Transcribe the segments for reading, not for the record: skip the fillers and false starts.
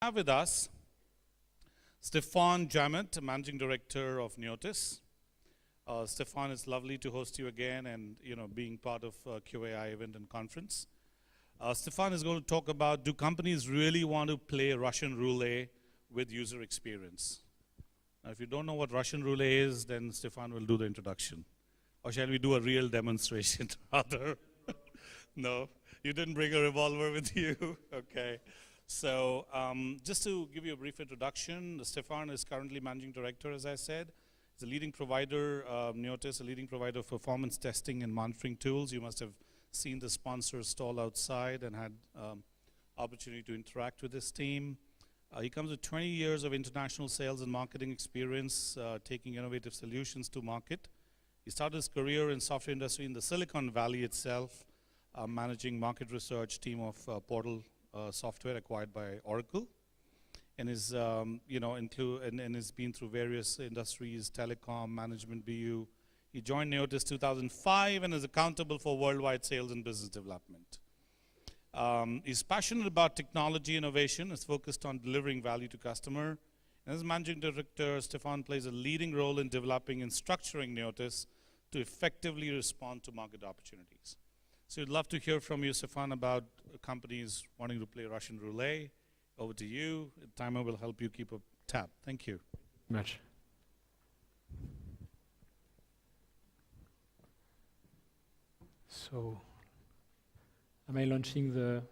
Have with us Stephane Jammet, Managing Director of Neotys. Stephane, it's lovely to host you again and being part of QAI event and conference. Stephane is going to talk about, do companies really want to play Russian Roulette with user experience? Now, if you don't know what Russian Roulette is, then Stephane will do the introduction. Or shall we do a real demonstration rather? No, you didn't bring a revolver with you. Okay. So just to give you a brief introduction, Stephane is currently Managing Director, as I said. He's a leading provider, Neotys, a leading provider of performance testing and monitoring tools. You must have seen the sponsor stall outside and had opportunity to interact with his team. He comes with 20 years of international sales and marketing experience, taking innovative solutions to market. He started his career in software industry in the Silicon Valley itself, managing market research team of Portal software acquired by Oracle, and is and has been through various industries, Telecom Management BU. He joined Neotys 2005 and is accountable for worldwide sales and business development. He's passionate about technology innovation, is focused on delivering value to customer. And as Managing Director, Stephane plays a leading role in developing and structuring Neotys to effectively respond to market opportunities. So we'd love to hear from you, Stephane, about companies wanting to play Russian Roulette. Over to you. The timer will help you keep a tab. Thank you. Much. So, am I launching the...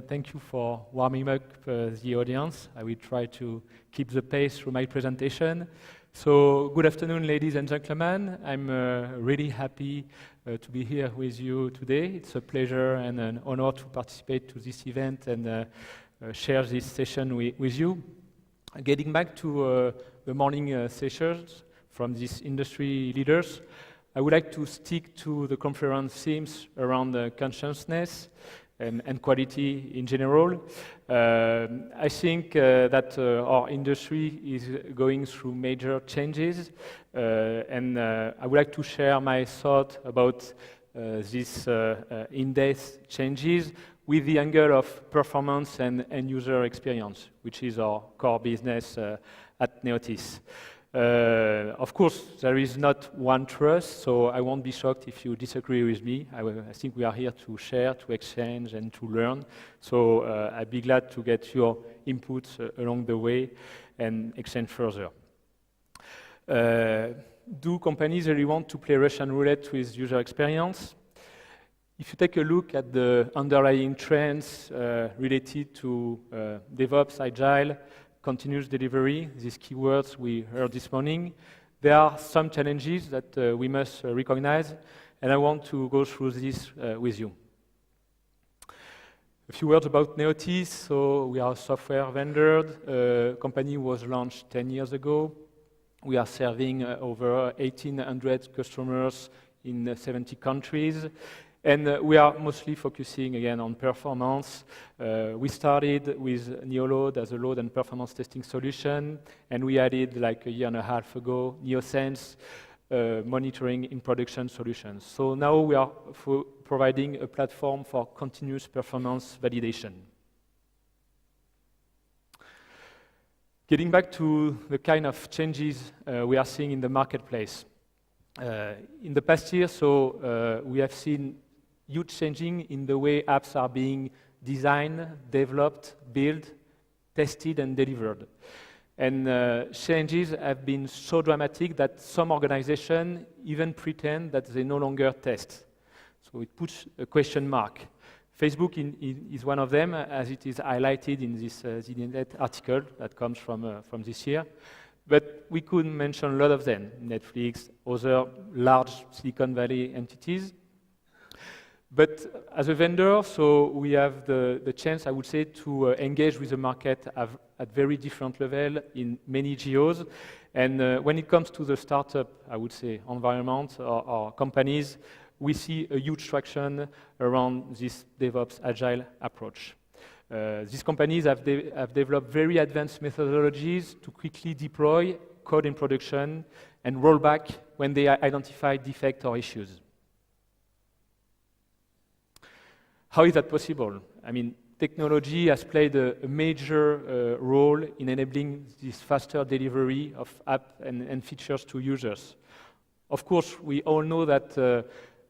Thank you for warming up the audience. I will try to keep the pace through my presentation. So, good afternoon, ladies and gentlemen. I'm really happy to be here with you today. It's a pleasure and an honor to participate to this event and share this session with you. Getting back to the morning sessions from these industry leaders, I would like to stick to the conference themes around consciousness and quality in general. I think that our industry is going through major changes, and I would like to share my thought about these in-depth changes with the angle of performance and user experience, which is our core business at Neotys. Of course, there is not one trust, so I won't be shocked if you disagree with me. I think we are here to share, to exchange, and to learn. So I'd be glad to get your inputs along the way and exchange further. Do companies really want to play Russian roulette with user experience? If you take a look at the underlying trends related to DevOps, Agile, continuous delivery, these keywords we heard this morning, there are some challenges that we must recognize, and I want to go through this with you. A few words about Neotys. So we are a software vendor. The company was launched 10 years ago. We are serving over 1,800 customers in 70 countries. And we are mostly focusing again on performance. We started with Neoload as a load and performance testing solution, and we added like a year and a half ago Neosense monitoring in production solutions. So now we are providing a platform for continuous performance validation. Getting back to the kind of changes we are seeing in the marketplace. In the past year, we have seen huge changing in the way apps are being designed, developed, built, tested, and delivered. And changes have been so dramatic that some organizations even pretend that they no longer test. So it puts a question mark. Facebook is one of them, as it is highlighted in this ZDNet article that comes from this year. But we could mention a lot of them, Netflix, other large Silicon Valley entities. But as a vendor, so we have the chance, I would say, to engage with the market at very different level in many geos. And when it comes to the startup, I would say, environment or companies, we see a huge traction around this DevOps Agile approach. These companies have developed very advanced methodologies to quickly deploy code in production and roll back when they identify defects or issues. How is that possible? I mean, technology has played a major role in enabling this faster delivery of apps and features to users. Of course, we all know that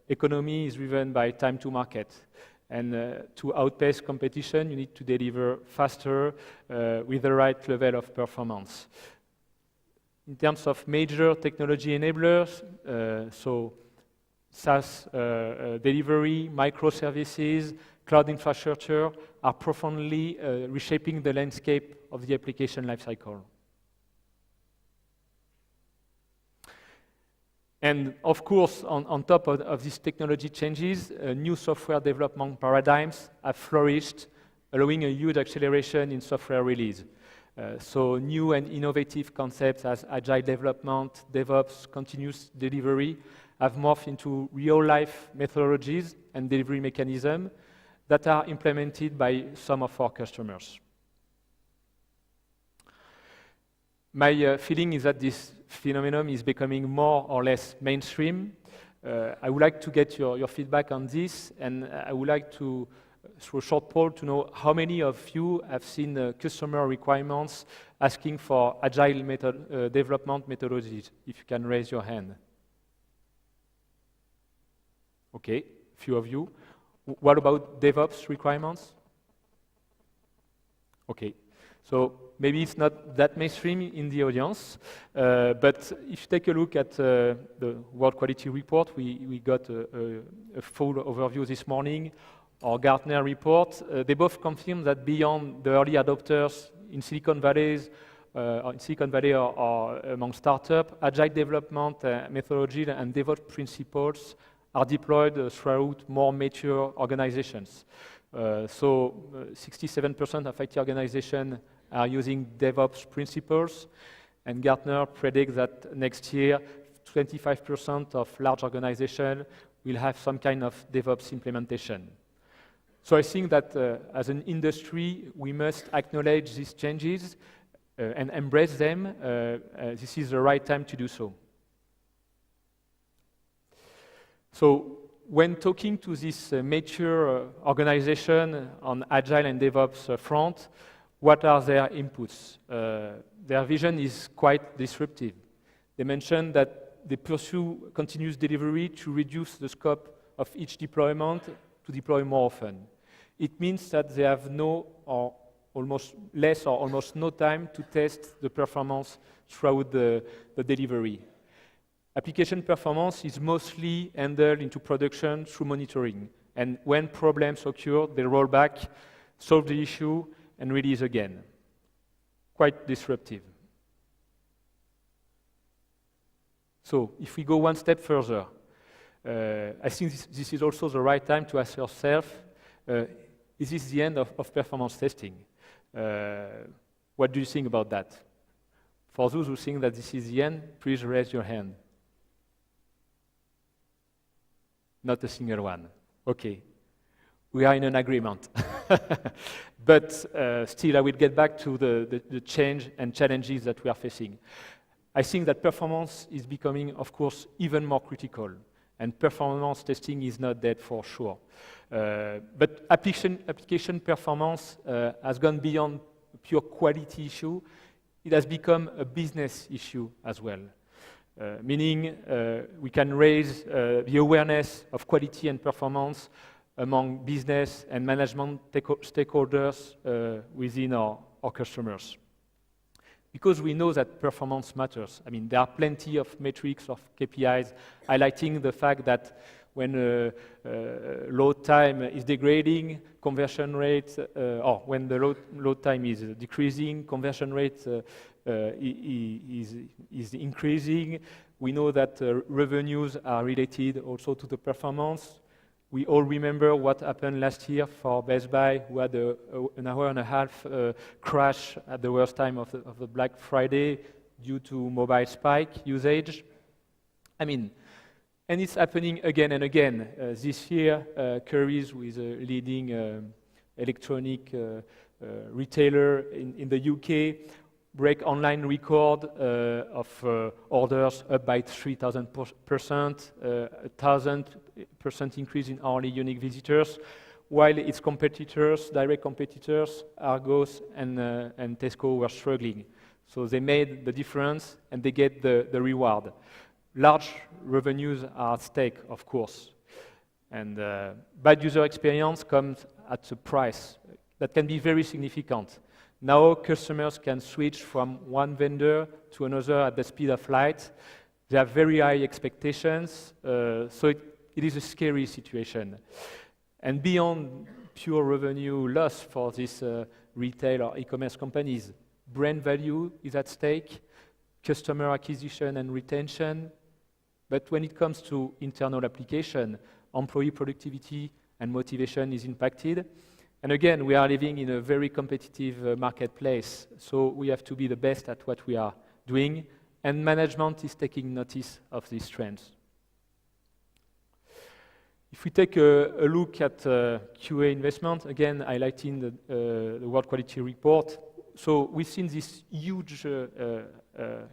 economy is driven by time to market. And to outpace competition, you need to deliver faster with the right level of performance. In terms of major technology enablers, so SaaS delivery, microservices, cloud infrastructure are profoundly reshaping the landscape of the application lifecycle. And of course, on top of these technology changes, new software development paradigms have flourished, allowing a huge acceleration in software release. So new and innovative concepts as agile development, DevOps, continuous delivery have morphed into real-life methodologies and delivery mechanisms that are implemented by some of our customers. My feeling is that this phenomenon is becoming more or less mainstream. I would like to get your feedback on this, and I would like to, through a short poll, to know how many of you have seen customer requirements asking for agile development methodologies. If you can raise your hand. Okay, few of you. What about DevOps requirements? Okay, so maybe it's not that mainstream in the audience, but if you take a look at the World Quality Report, we got a full overview this morning. Our Gartner report, they both confirm that beyond the early adopters in Silicon Valley or among startups, agile development methodology and DevOps principles are deployed throughout more mature organizations. So 67% of IT organizations are using DevOps principles, and Gartner predicts that next year, 25% of large organizations will have some kind of DevOps implementation. So I think that as an industry, we must acknowledge these changes and embrace them. This is the right time to do so. So when talking to this mature organization on Agile and DevOps front, what are their inputs? Their vision is quite disruptive. They mentioned that they pursue continuous delivery to reduce the scope of each deployment to deploy more often. It means that they have no or almost less or almost no time to test the performance throughout the delivery. Application performance is mostly handled into production through monitoring. And when problems occur, they roll back, solve the issue, and release again. Quite disruptive. So if we go one step further, I think this is also the right time to ask yourself, is this the end of performance testing? What do you think about that? For those who think that this is the end, please raise your hand. Not a single one. Okay. We are in an agreement. But still, I will get back to the change and challenges that we are facing. I think that performance is becoming, of course, even more critical. And performance testing is not dead for sure. But application performance has gone beyond a pure quality issue. It has become a business issue as well. Meaning we can raise the awareness of quality and performance among business and management stakeholders within our customers. Because we know that performance matters. I mean, there are plenty of metrics, of KPIs, highlighting the fact that when load time is degrading, conversion rate, or when the load time is decreasing, conversion rate is increasing. We know that revenues are related also to the performance. We all remember what happened last year for Best Buy, who had an hour and a half crash at the worst time of the Black Friday due to mobile spike usage. I mean, and it's happening again and again. This year, Currys, who is a leading electronic retailer in the UK, break online record of orders up by 3,000%, 1,000% increase in hourly unique visitors, while its competitors, direct competitors, Argos and Tesco were struggling. So they made the difference and they get the reward. Large revenues are at stake, of course. And bad user experience comes at a price that can be very significant. Now customers can switch from one vendor to another at the speed of light. They have very high expectations, so it is a scary situation. And beyond pure revenue loss for these retail or e-commerce companies, brand value is at stake, customer acquisition and retention. But when it comes to internal application, employee productivity and motivation is impacted. And again, we are living in a very competitive marketplace, so we have to be the best at what we are doing, and management is taking notice of these trends. If we take a look at QA investment, again, highlighting the World Quality Report, so we've seen this huge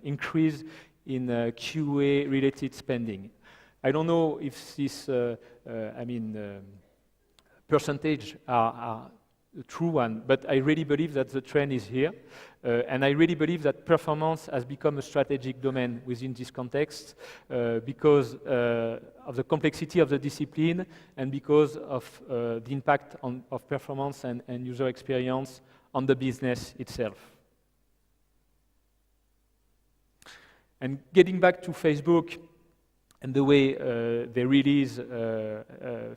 increase in QA-related spending. I don't know if this, percentage are a true one, but I really believe that the trend is here, and I really believe that performance has become a strategic domain within this context because of the complexity of the discipline and because of the impact of performance and user experience on the business itself. And getting back to Facebook, and the way they release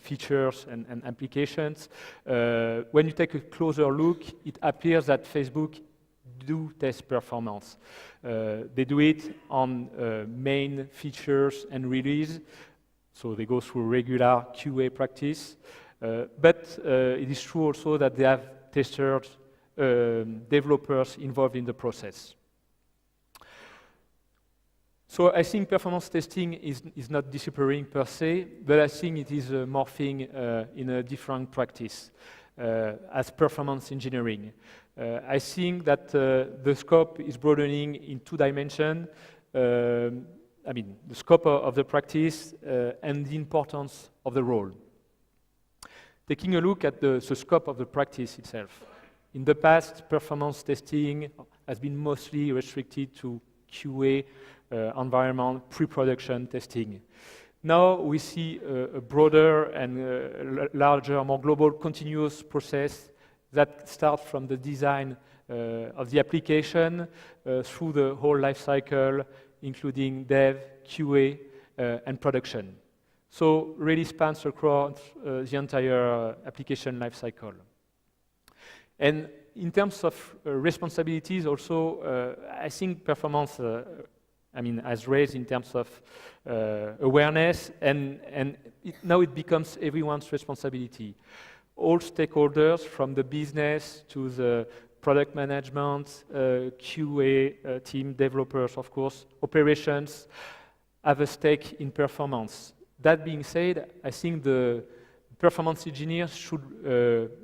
features and applications, when you take a closer look, it appears that Facebook do test performance. They do it on main features and release, so they go through regular QA practice. But it is true also that they have testers, developers involved in the process. So I think performance testing is not disappearing per se, but I think it is morphing in a different practice as performance engineering. I think that the scope is broadening in two dimensions. The scope of the practice and the importance of the role. Taking a look at the scope of the practice itself. In the past, performance testing has been mostly restricted to QA environment, pre-production testing. Now we see a broader and larger, more global continuous process that starts from the design of the application through the whole life cycle, including dev, QA, and production. So really spans across the entire application life cycle. And in terms of responsibilities also, I think performance has raised in terms of awareness, and now it becomes everyone's responsibility. All stakeholders, from the business to the product management, QA team, developers, of course, operations, have a stake in performance. That being said, I think the performance engineer should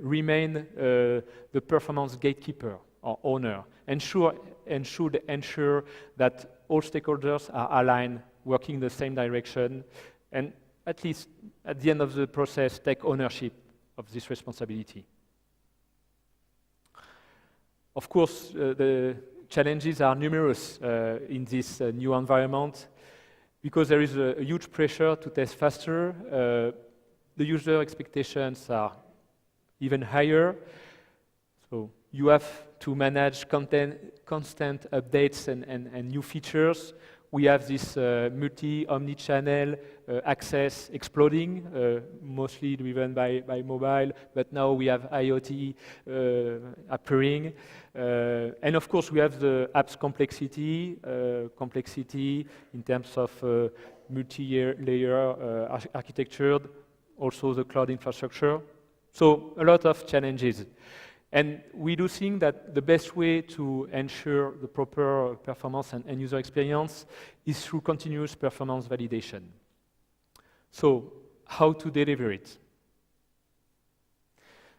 remain the performance gatekeeper or owner, and should ensure that all stakeholders are aligned, working in the same direction, and at least at the end of the process, take ownership of this responsibility. Of course, the challenges are numerous in this new environment, because there is a huge pressure to test faster. The user expectations are even higher, so you have to manage constant updates and new features. We have this omni-channel access exploding, mostly driven by mobile, but now we have IoT appearing. And of course, we have the app's complexity in terms of multi-layer architecture, also the cloud infrastructure. So a lot of challenges. And we do think that the best way to ensure the proper performance and user experience is through continuous performance validation. So how to deliver it?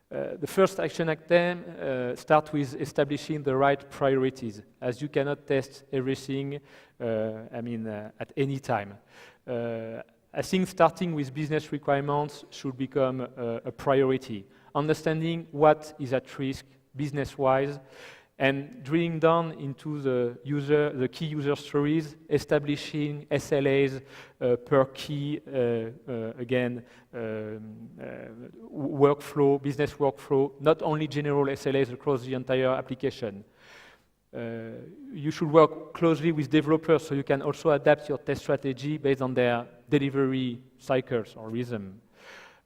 The first action item starts with establishing the right priorities, as you cannot test everything, at any time. I think starting with business requirements should become a priority. Understanding what is at risk business-wise, and drilling down into the key user stories, establishing SLAs per key, workflow, business workflow, not only general SLAs across the entire application. You should work closely with developers so you can also adapt your test strategy based on their delivery cycles or rhythm.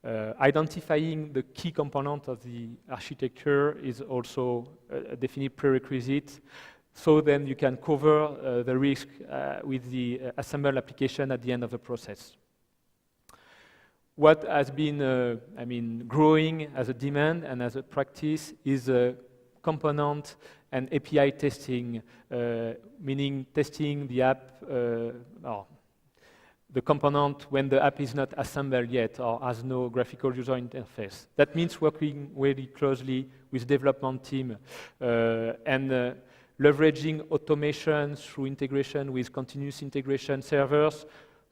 Identifying the key component of the architecture is also a definite prerequisite, so then you can cover the risk with the assembled application at the end of the process. What has been growing as a demand and as a practice is component and API testing, meaning testing the app the component when the app is not assembled yet or has no graphical user interface. That means working really closely with development team and leveraging automation through integration with continuous integration servers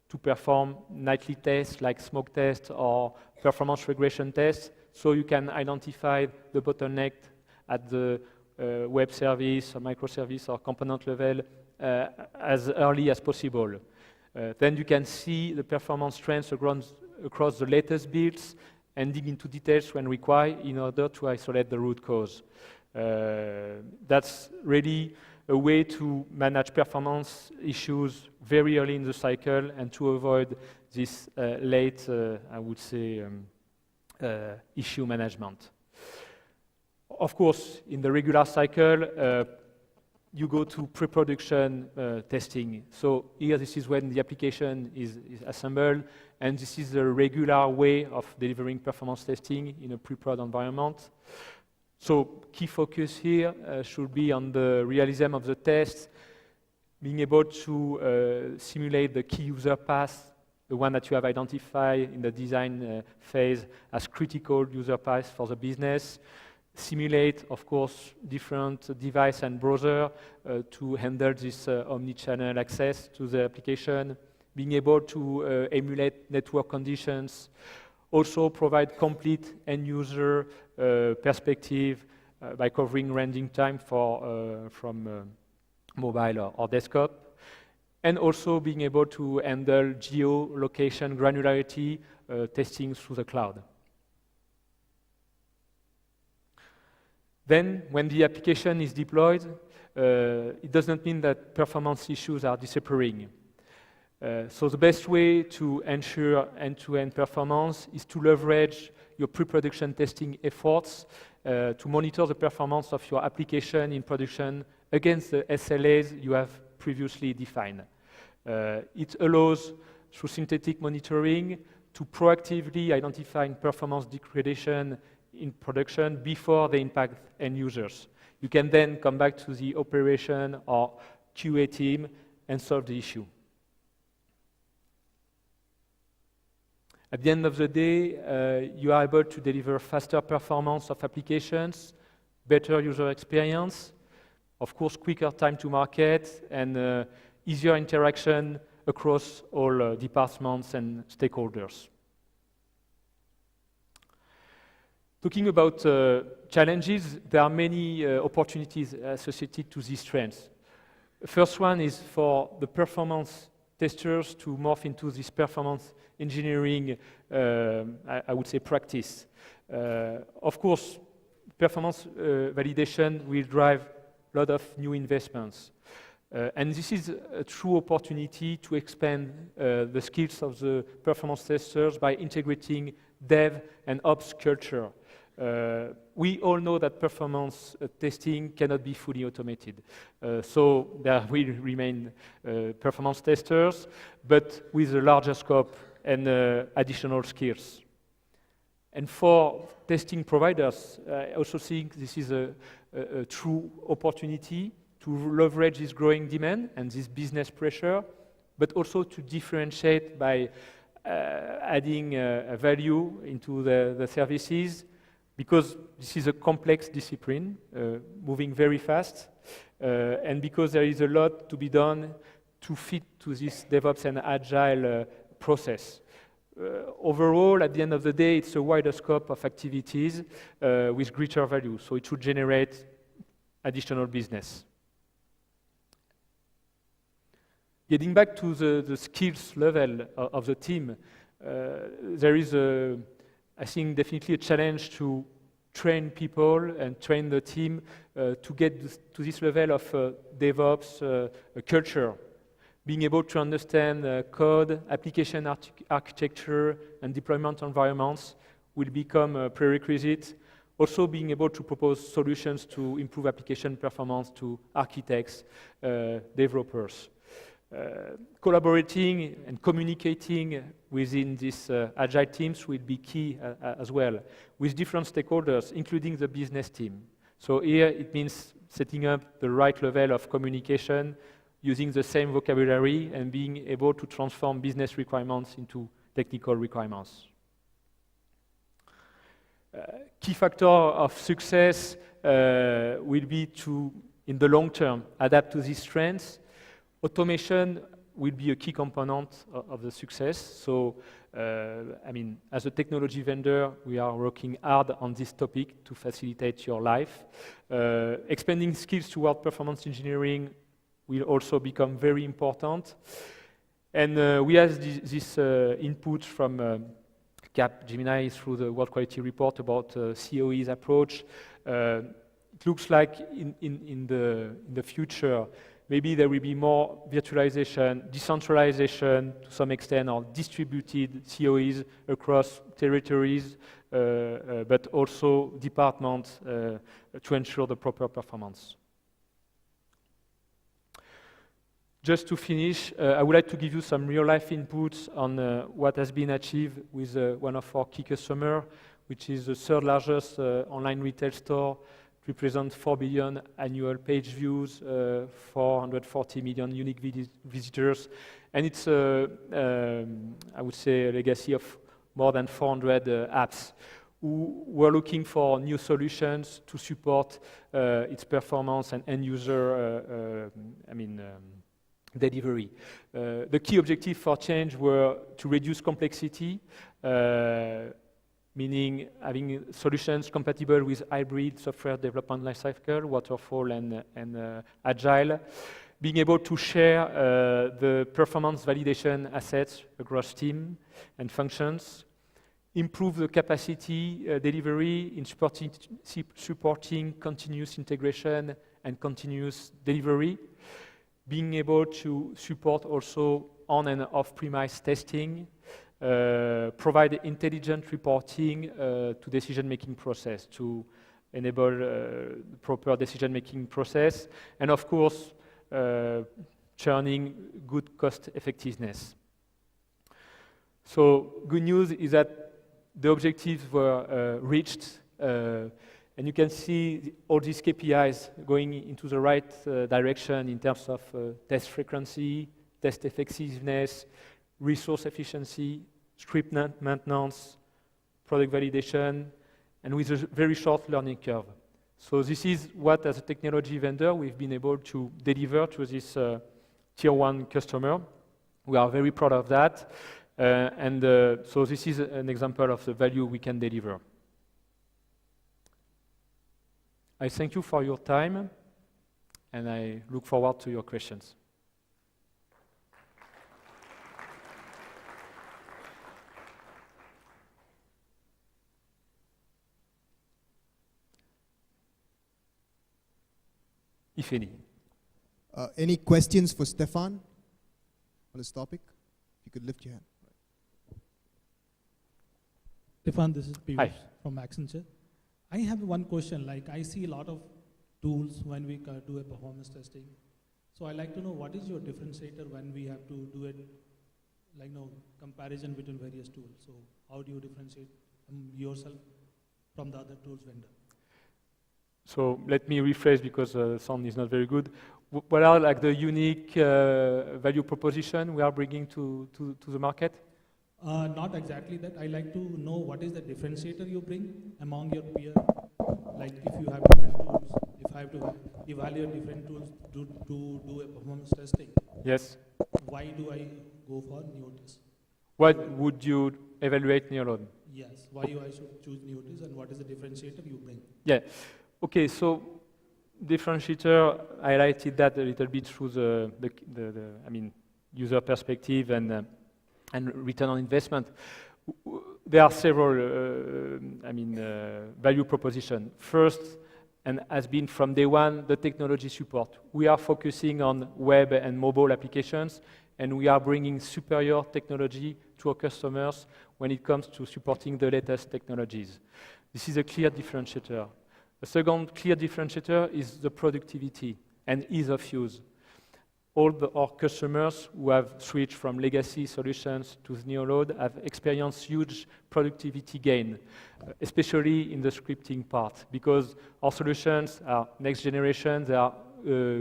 to perform nightly tests like smoke tests or performance regression tests, so you can identify the bottleneck at the web service or microservice or component level as early as possible. Then you can see the performance trends across the latest builds and dig into details when required in order to isolate the root cause. That's really a way to manage performance issues very early in the cycle and to avoid this late, issue management. Of course, in the regular cycle, you go to pre-production testing. So here, this is when the application is assembled, and this is the regular way of delivering performance testing in a pre-prod environment. So key focus here should be on the realism of the test, being able to simulate the key user path, the one that you have identified in the design phase as critical user path for the business. Simulate, of course, different device and browser to handle this omni-channel access to the application, being able to emulate network conditions, also provide complete end-user perspective by covering rendering time from mobile or desktop, and also being able to handle geolocation granularity testing through the cloud. Then, when the application is deployed, it does not mean that performance issues are disappearing. So the best way to ensure end-to-end performance is to leverage your pre-production testing efforts to monitor the performance of your application in production against the SLAs you have previously defined. It allows, through synthetic monitoring, to proactively identify performance degradation in production before they impact end users. You can then come back to the operation or QA team and solve the issue. At the end of the day, you are able to deliver faster performance of applications, better user experience, of course, quicker time to market, and easier interaction across all departments and stakeholders. Talking about challenges, there are many opportunities associated to these trends. First one is for the performance testers to morph into this performance engineering, I would say, practice. Of course, performance validation will drive a lot of new investments. And this is a true opportunity to expand the skills of the performance testers by integrating dev and ops culture. We all know that performance testing cannot be fully automated. So there will remain performance testers, but with a larger scope and additional skills. And for testing providers, I also think this is a true opportunity to leverage this growing demand and this business pressure, but also to differentiate by adding value into the services, because this is a complex discipline, moving very fast, and because there is a lot to be done to fit to this DevOps and Agile process. Overall, at the end of the day, it's a wider scope of activities with greater value, so it should generate additional business. Getting back to the skills level of the team, there is, I think, definitely a challenge to train people and train the team to get to this level of DevOps culture. Being able to understand code, application architecture, and deployment environments will become a prerequisite. Also being able to propose solutions to improve application performance to architects, developers. Collaborating and communicating within these agile teams will be key as well, with different stakeholders, including the business team. So here it means setting up the right level of communication, using the same vocabulary, and being able to transform business requirements into technical requirements. Key factor of success will be to, in the long term, adapt to these trends. Automation will be a key component of the success. So, I mean, as a technology vendor, we are working hard on this topic to facilitate your life. Expanding skills toward performance engineering will also become very important. And we have this input from Capgemini through the World Quality Report about COE's approach. It looks like in the future, maybe there will be more virtualization, decentralization to some extent, or distributed COEs across territories, but also departments to ensure the proper performance. Just to finish, I would like to give you some real-life inputs on what has been achieved with one of our key customers, which is the third largest online retail store. It represents 4 billion annual page views, 440 million unique visitors, and it's, I would say, a legacy of more than 400 apps. We're looking for new solutions to support its performance and end-user, delivery. The key objectives for change were to reduce complexity, meaning having solutions compatible with hybrid software development lifecycle, waterfall and agile, being able to share the performance validation assets across team and functions, improve the capacity delivery in supporting continuous integration and continuous delivery, being able to support also on and off-premise testing, provide intelligent reporting to decision-making process to enable proper decision-making process, and of course, churning good cost effectiveness. So good news is that the objectives were reached, and you can see all these KPIs going into the right direction in terms of test frequency, test effectiveness, resource efficiency, script maintenance, product validation, and with a very short learning curve. So this is what, as a technology vendor, we've been able to deliver to this tier 1 customer. We are very proud of that. So this is an example of the value we can deliver. I thank you for your time, and I look forward to your questions. If any. Any questions for Stéphane on this topic? If you could lift your hand. Stéphane, this is Hi. Piyush from Accenture. I have one question. Like, I see a lot of tools when we do a performance testing. So I like to know, what is your differentiator when we have to do it, like, comparison between various tools? So how do you differentiate yourself from the other tools vendor? So let me rephrase because sound is not very good. What are like the unique value proposition we are bringing to the market? Not exactly that. I like to know what is the differentiator you bring among your peer. Like if you have different tools, if I have to evaluate different tools to do a performance testing, Yes. why do I go for Neotys? What would you evaluate Neolode? Yes, why I should choose Neotys and what is the differentiator you bring? Yeah. Okay, so differentiator, I highlighted that a little bit through I mean, user perspective and return on investment. There are several, value proposition. First, and has been from day one, the technology support. We are focusing on web and mobile applications, and we are bringing superior technology to our customers when it comes to supporting the latest technologies. This is a clear differentiator. The second clear differentiator is the productivity and ease of use. All our customers who have switched from legacy solutions to Neolode have experienced huge productivity gain, especially in the scripting part, because our solutions are next generation, they are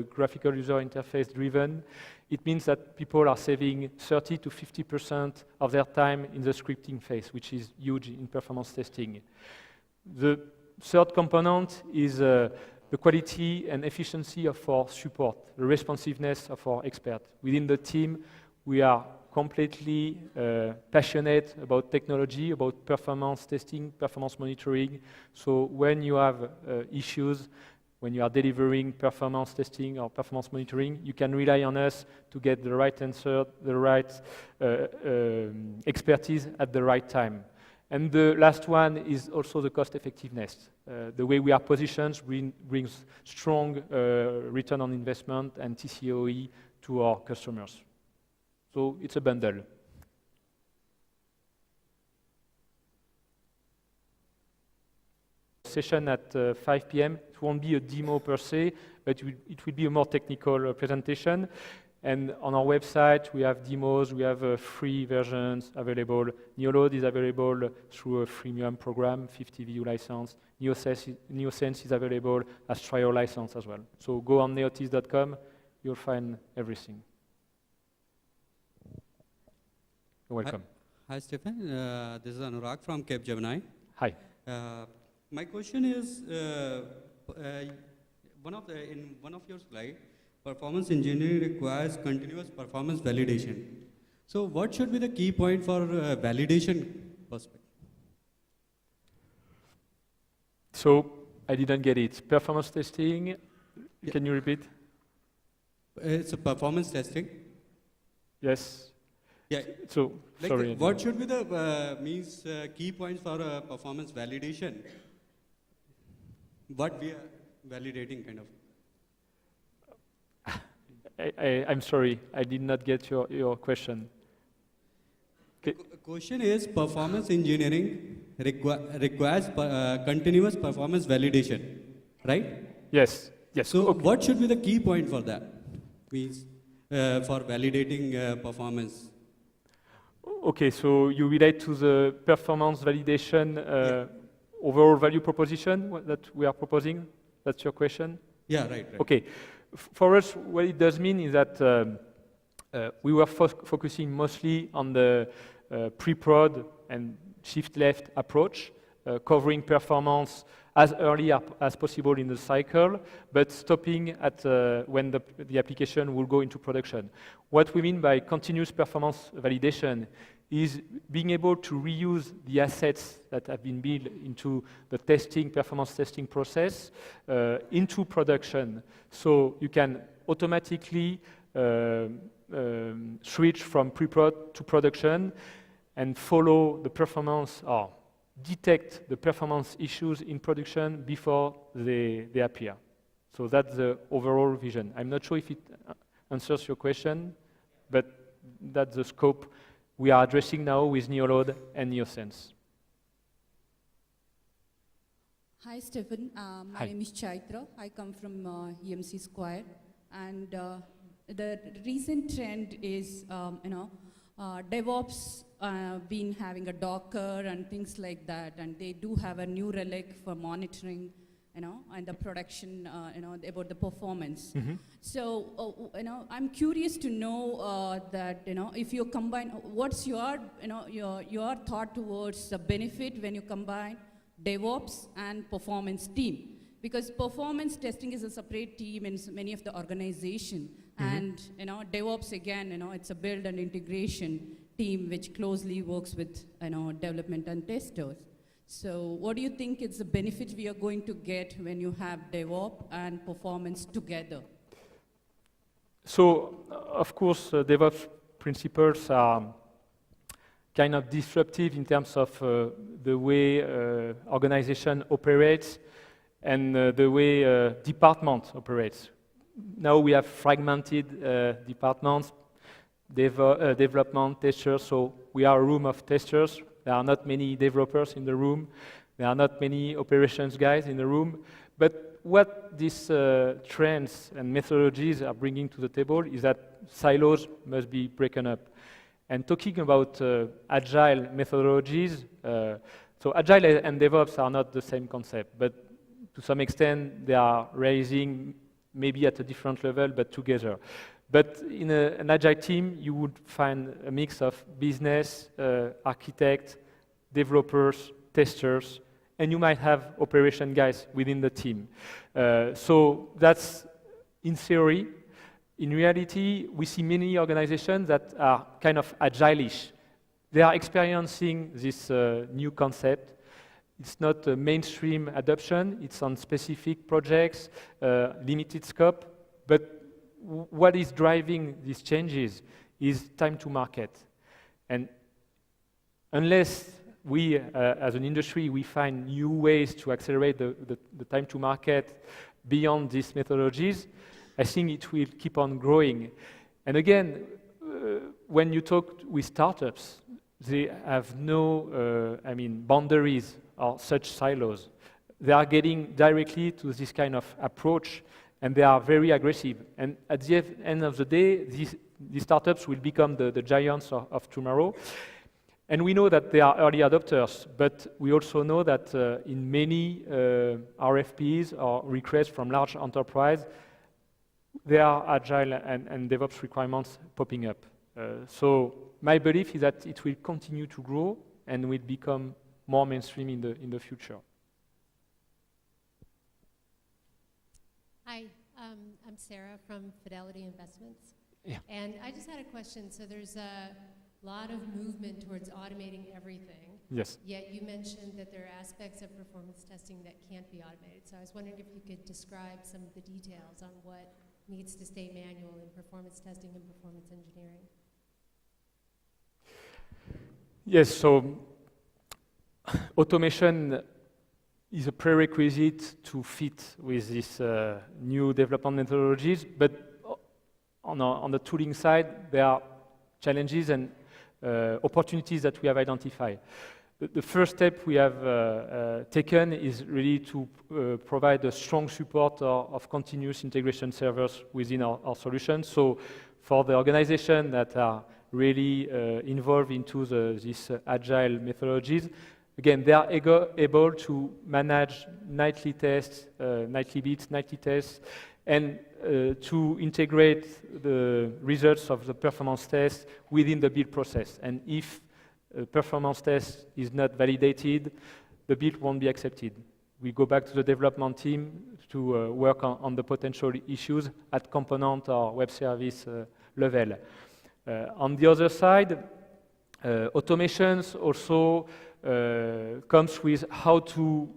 graphical user interface driven. It means that people are saving 30 to 50% of their time in the scripting phase, which is huge in performance testing. The third component is the quality and efficiency of our support, the responsiveness of our experts. Within the team, we are completely passionate about technology, about performance testing, performance monitoring. So when you have issues, when you are delivering performance testing or performance monitoring, you can rely on us to get the right answer, the right expertise at the right time. And the last one is also the cost effectiveness. The way we are positioned brings strong return on investment and TCOE to our customers. So it's a bundle. Session at 5 p.m. It won't be a demo per se, but it will be a more technical presentation. And on our website, we have demos, we have free versions available. Neolode is available through a freemium program, 50 VU license. Neosense is available as trial license as well. So go on neotys.com, you'll find everything. You're welcome. Hi Stephane. This is Anurag from Capgemini. Hi. My question is, in one of your slides, performance engineering requires continuous performance validation. So what should be the key point for validation perspective? So I didn't get it. Performance testing, Yeah. Can you repeat? It's a performance testing. Yes. Yeah. So, Like sorry. what should be the key points for performance validation? What we are validating kind of? I'm sorry, I did not get your question. The question is, performance engineering requires continuous performance validation, right? Yes, yes. So Okay. what should be the key point for that? Means for validating performance. Okay, so you relate to the performance validation overall value proposition that we are proposing? That's your question? Yeah, right. Okay. For us, what it does mean is that we were focusing mostly on the pre-prod and shift-left approach, covering performance as early as possible in the cycle, but stopping at when the application will go into production. What we mean by continuous performance validation is being able to reuse the assets that have been built into the performance testing process into production. So you can automatically switch from pre-prod to production and follow the performance or detect the performance issues in production before they appear. So that's the overall vision. I'm not sure if it answers your question, but that's the scope we are addressing now with Neolode and Neosense. Hi, Stephen. My name is Chaitra. I come from EMC Square. And the recent trend is, DevOps been having a Docker and things like that. And they do have a new relic for monitoring and the production, about the performance. So, I'm curious to know that, if you combine, what's your, your thought towards the benefit when you combine DevOps and performance team? Because performance testing is a separate team in many of the organization, and DevOps again, it's a build and integration team which closely works with development and testers. So what do you think is the benefit we are going to get when you have DevOps and performance together? So, of course, DevOps principles are kind of disruptive in terms of the way organization operates and the way department operates. Now we have fragmented departments, development, testers, so we are a room of testers. There are not many developers in the room. There are not many operations guys in the room. But what these trends and methodologies are bringing to the table is that silos must be broken up. And talking about agile methodologies, so agile and DevOps are not the same concept, but to some extent they are raising maybe at a different level, but together. But in an agile team, you would find a mix of business, architects, developers, testers, and you might have operation guys within the team. So that's in theory. In reality, we see many organizations that are kind of agile-ish. They are experiencing this new concept. It's not a mainstream adoption. It's on specific projects, limited scope, but what is driving these changes is time to market. And unless we, as an industry, we find new ways to accelerate the time to market beyond these methodologies, I think it will keep on growing. And again, when you talk with startups, they have no boundaries or such silos. They are getting directly to this kind of approach, and they are very aggressive. And at the end of the day, these startups will become the giants of tomorrow. And we know that they are early adopters, but we also know that in many RFPs or requests from large enterprise, there are agile and DevOps requirements popping up. So my belief is that it will continue to grow and will become more mainstream in the future. Hi, I'm Sarah from Fidelity Investments. Yeah. And I just had a question. So there's a lot of movement towards automating everything. Yes. Yet you mentioned that there are aspects of performance testing that can't be automated. So I was wondering if you could describe some of the details on what needs to stay manual in performance testing and performance engineering. Yes, so automation is a prerequisite to fit with these new development methodologies, but on the tooling side, there are challenges and opportunities that we have identified. The first step we have taken is really to provide a strong support of continuous integration servers within our solution. So for the organization that are really involved into these agile methodologies, again, they are able to manage nightly tests, nightly beats, nightly tests, and to integrate the results of the performance test within the build process. And if a performance test is not validated, the build won't be accepted. We go back to the development team to work on the potential issues at component or web service level. On the other side, automations also comes with how to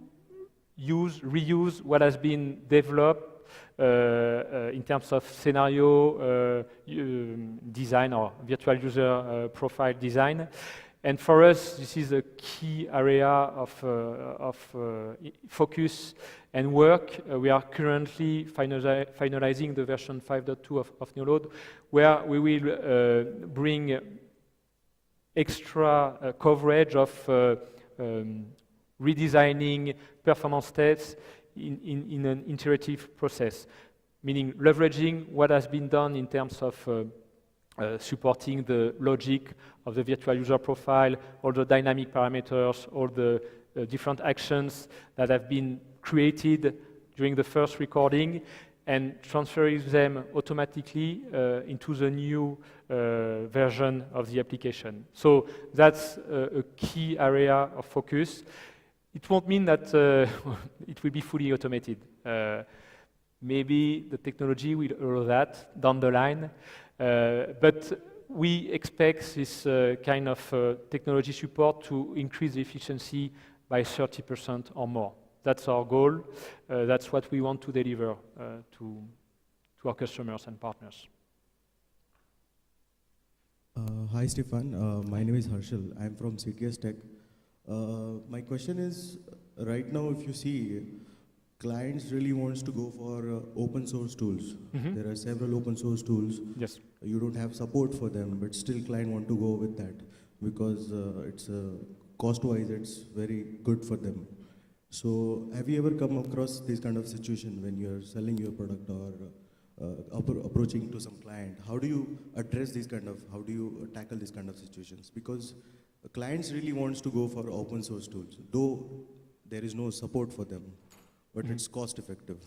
reuse what has been developed in terms of scenario design or virtual user profile design. And for us, this is a key area of focus and work. We are currently finalizing the version 5.2 of Neolode, where we will bring extra coverage of redesigning performance tests in an iterative process, meaning leveraging what has been done in terms of supporting the logic of the virtual user profile, all the dynamic parameters, all the different actions that have been created during the first recording and transferring them automatically into the new version of the application. So that's a key area of focus. It won't mean that it will be fully automated. Maybe the technology will allow that down the line, but we expect this kind of technology support to increase the efficiency by 30% or more. That's our goal. That's what we want to deliver to our customers and partners. Hi, Stephane. My name is Harshal. I'm from CTS Tech. My question is, right now, if you see, clients really wants to go for open source tools. Mm-hmm. There are several open source tools. Yes. You don't have support for them, but still client want to go with that because it's cost-wise, it's very good for them. So have you ever come across this kind of situation when you're selling your product or approaching to some client? How do you address these kind of, how do you tackle these kind of situations? Because clients really wants to go for open source tools, though there is no support for them, but it's cost effective.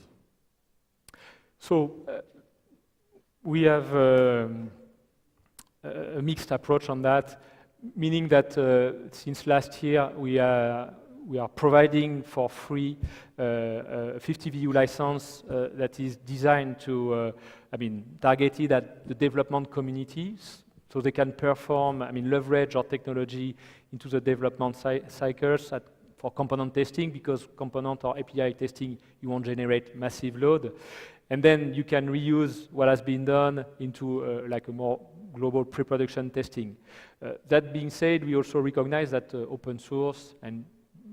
So we have a mixed approach on that, meaning that since last year we are providing for free a 50 VU license that is designed to, targeted at the development communities, so they can perform, leverage our technology into the development cycles for component testing, because component or API testing, you won't generate massive load. And then you can reuse what has been done into like a more global pre-production testing. That being said, we also recognize that open source and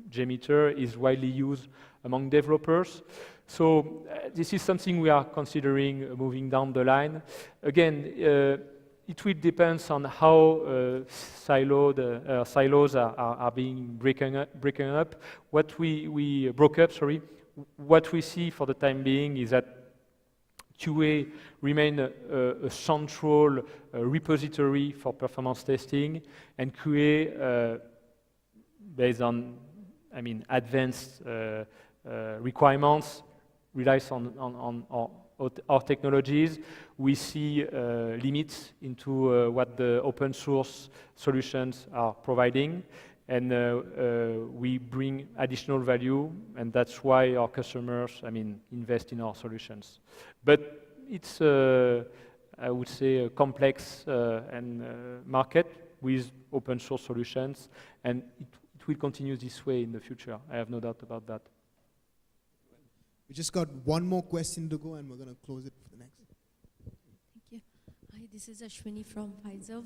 JMeter is widely used among developers. So this is something we are considering moving down the line. Again, it will depend on how silos are being broken up. What we broke up, sorry. What we see for the time being is that QA remain a central repository for performance testing, and QA based on advanced requirements relies on our technologies. We see limits into what the open source solutions are providing, and we bring additional value, and that's why our customers, invest in our solutions. But it's, I would say, a complex market with open source solutions, and it will continue this way in the future. I have no doubt about that. We just got one more question to go, and we're going to close it for the next. Thank you. Hi, this is Ashwini from Pfizer.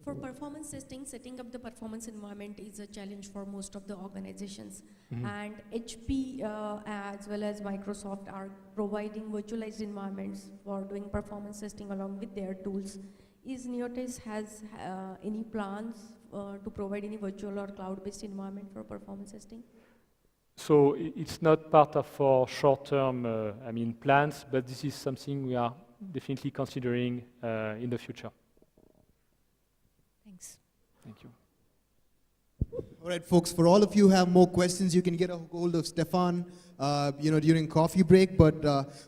For performance testing, setting up the performance environment is a challenge for most of the organizations. Mm-hmm. And HP as well as Microsoft are providing virtualized environments for doing performance testing along with their tools. Is Neotys has any plans to provide any virtual or cloud-based environment for performance testing? So it's not part of our short-term plans, but this is something we are definitely considering in the future. Thanks. Thank you. All right, folks, for all of you who have more questions, you can get a hold of Stephane during coffee break. But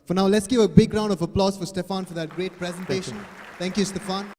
for now, let's give a big round of applause for Stephane for that great presentation. Thank you, Stephane.